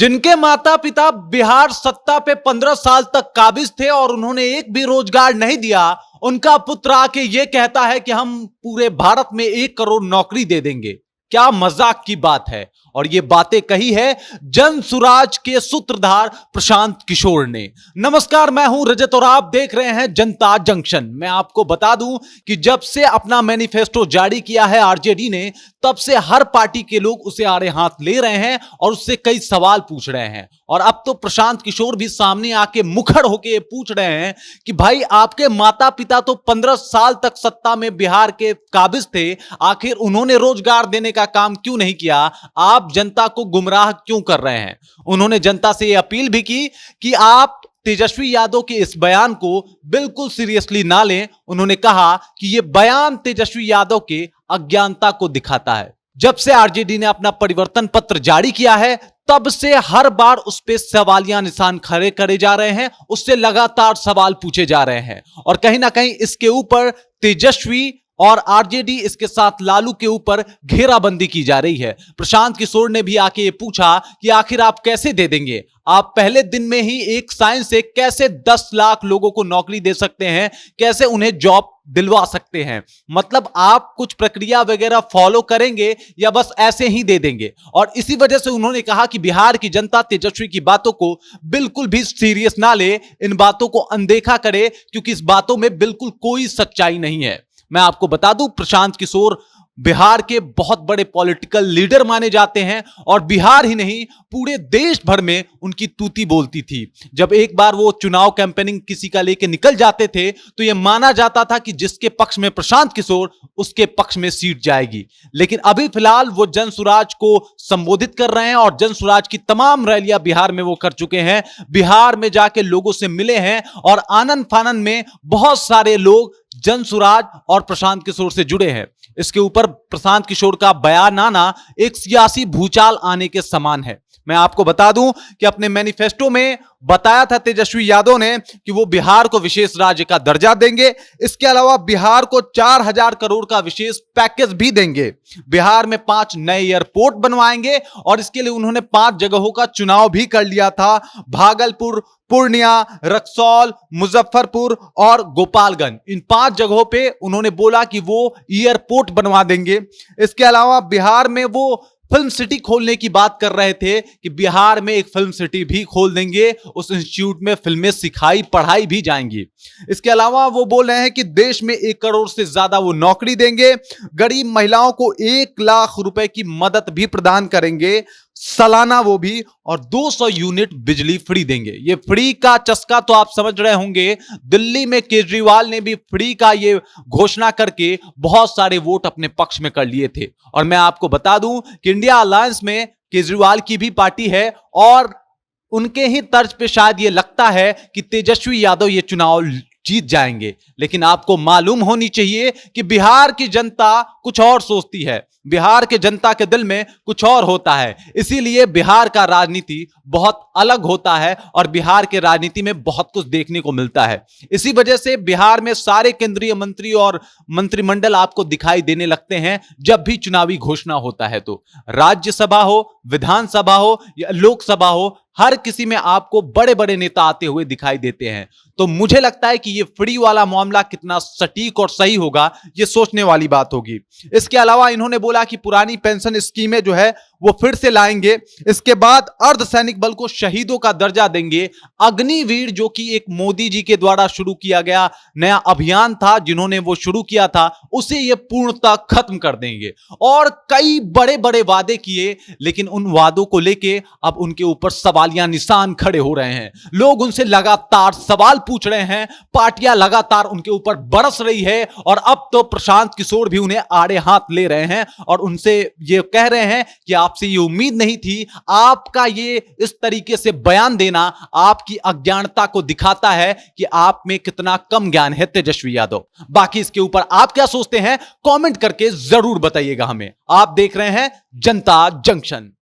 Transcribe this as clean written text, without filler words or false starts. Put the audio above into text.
जिनके माता पिता बिहार सत्ता पे 15 साल तक काबिज थे और उन्होंने एक भी रोजगार नहीं दिया, उनका पुत्र आके ये कहता है कि हम पूरे भारत में 1 करोड़ नौकरी दे देंगे। क्या मजाक की बात है। और ये बातें कही है जन सुराज के सूत्रधार प्रशांत किशोर ने। नमस्कार, मैं हूं रजत और आप देख रहे हैं जनता जंक्शन। मैं आपको बता दूं कि जब से अपना मैनिफेस्टो जारी किया है आरजेडी ने, तब से हर पार्टी के लोग उसे आड़े हाथ ले रहे हैं और उससे कई सवाल पूछ रहे हैं। और अब तो प्रशांत किशोर भी सामने आके मुखर होके पूछ रहे हैं कि भाई आपके माता पिता तो 15 साल तक सत्ता में बिहार के काबिज थे, आखिर उन्होंने रोजगार देने का काम क्यों नहीं किया? आप जनता को गुमराह क्यों कर रहे हैं? उन्होंने जनता से यह अपील भी की कि आप तेजस्वी यादव के इस बयान को बिल्कुल सीरियसली ना लें। उन्होंने कहा कि यह बयान तेजस्वी यादव के अज्ञानता को दिखाता है। जब से आरजेडी ने अपना परिवर्तन पत्र जारी किया है, तब से हर बार उस पे सवालिया निशान खड़े करे जा रहे हैं, उससे लगातार सवाल पूछे जा रहे हैं और कहीं ना कहीं इसके ऊपर तेजस्वी और आरजेडी, इसके साथ लालू के ऊपर घेराबंदी की जा रही है। प्रशांत किशोर ने भी आके ये पूछा कि आखिर आप कैसे दे देंगे? आप पहले दिन में ही एक साइन से कैसे 10 लाख लोगों को नौकरी दे सकते हैं? कैसे उन्हें जॉब दिलवा सकते हैं? मतलब आप कुछ प्रक्रिया वगैरह फॉलो करेंगे या बस ऐसे ही दे देंगे? और इसी वजह से उन्होंने कहा कि बिहार की जनता तेजस्वी की बातों को बिल्कुल भी सीरियस ना ले, इन बातों को अनदेखा करे, क्योंकि इस बातों में बिल्कुल कोई सच्चाई नहीं है। मैं आपको बता दूं, प्रशांत किशोर बिहार के बहुत बड़े पॉलिटिकल लीडर माने जाते हैं और बिहार ही नहीं पूरे देश भर में उनकी तूती बोलती थी। जब एक बार वो चुनाव कैंपेनिंग किसी का लेके निकल जाते थे तो यह माना जाता था कि जिसके पक्ष में प्रशांत किशोर, उसके पक्ष में सीट जाएगी। लेकिन अभी फिलहाल वो जन सुराज को संबोधित कर रहे हैं और जन सुराज की तमाम रैलियां बिहार में वो कर चुके हैं। बिहार में जाके लोगों से मिले हैं और आनन फानन में बहुत सारे लोग जन सुराज और प्रशांत किशोर से जुड़े हैं। इसके ऊपर प्रशांत किशोर का बयान आना एक सियासी भूचाल आने के समान है। मैं आपको बता दूं कि अपने मैनिफेस्टो में बताया था तेजस्वी यादव ने कि वो बिहार को विशेष राज्य का दर्जा देंगे। इसके अलावा बिहार को 4000 करोड़ का विशेष पैकेज भी देंगे। बिहार में 5 नए एयरपोर्ट बनवाएंगे और इसके लिए उन्होंने 5 जगहों का चुनाव भी कर लिया था: भागलपुर, पूर्णिया, रक्सौल, मुजफ्फरपुर और गोपालगंज। इन 5 जगहों पे उन्होंने बोला कि वो एयरपोर्ट बनवा देंगे। इसके अलावा बिहार में वो फिल्म सिटी खोलने की बात कर रहे थे कि बिहार में एक फिल्म सिटी भी खोल देंगे, उस इंस्टीट्यूट में फिल्में सिखाई पढ़ाई भी जाएंगी। इसके अलावा वो बोल रहे हैं कि देश में 1 करोड़ से ज्यादा वो नौकरी देंगे, गरीब महिलाओं को 1 लाख रुपए की मदद भी प्रदान करेंगे सालाना, वो भी, और 200 यूनिट बिजली फ्री देंगे। ये फ्री का चस्का तो आप समझ रहे होंगे, दिल्ली में केजरीवाल ने भी फ्री का ये घोषणा करके बहुत सारे वोट अपने पक्ष में कर लिए थे। और मैं आपको बता दूं कि इंडिया अलायंस में केजरीवाल की भी पार्टी है और उनके ही तर्ज पे शायद ये लगता है कि तेजस्वी यादव ये चुनाव जीत जाएंगे। लेकिन आपको मालूम होनी चाहिए कि बिहार की जनता कुछ और सोचती है, बिहार के जनता के दिल में कुछ और होता है। इसीलिए बिहार का राजनीति बहुत अलग होता है और बिहार के राजनीति में बहुत कुछ देखने को मिलता है। इसी वजह से बिहार में सारे केंद्रीय मंत्री और मंत्रिमंडल आपको दिखाई देने लगते हैं जब भी चुनावी घोषणा होता है। तो राज्यसभा हो, विधानसभा हो या लोकसभा हो, हर किसी में आपको बड़े बड़े नेता आते हुए दिखाई देते हैं। तो मुझे लगता है कि ये फ्री वाला मामला कितना सटीक और सही होगा, ये सोचने वाली बात होगी। इसके अलावा इन्होंने बोला कि पुरानी पेंशन स्कीमें जो है वो फिर से लाएंगे। इसके बाद अर्धसैनिक बल को शहीदों का दर्जा देंगे। अग्निवीर, जो कि एक मोदी जी के द्वारा शुरू किया गया नया अभियान था, जिन्होंने वो शुरू किया था, उसे ये पूर्णतः खत्म कर देंगे। और कई बड़े बड़े वादे किए, लेकिन उन वादों को लेके अब उनके ऊपर सवालिया निशान खड़े हो रहे हैं। लोग उनसे लगातार सवाल पूछ रहे हैं, पार्टियां लगातार उनके ऊपर बरस रही है और अब तो प्रशांत किशोर भी उन्हें आड़े हाथ ले रहे हैं और उनसे ये कह रहे हैं कि आपसे ये उम्मीद नहीं थी। आपका ये इस तरीके से बयान देना आपकी अज्ञानता को दिखाता है कि आप में कितना कम ज्ञान है तेजस्वी यादव। बाकी इसके ऊपर आप क्या सोचते हैं, कमेंट करके जरूर बताइएगा हमें। आप देख रहे हैं जनता जंक्शन।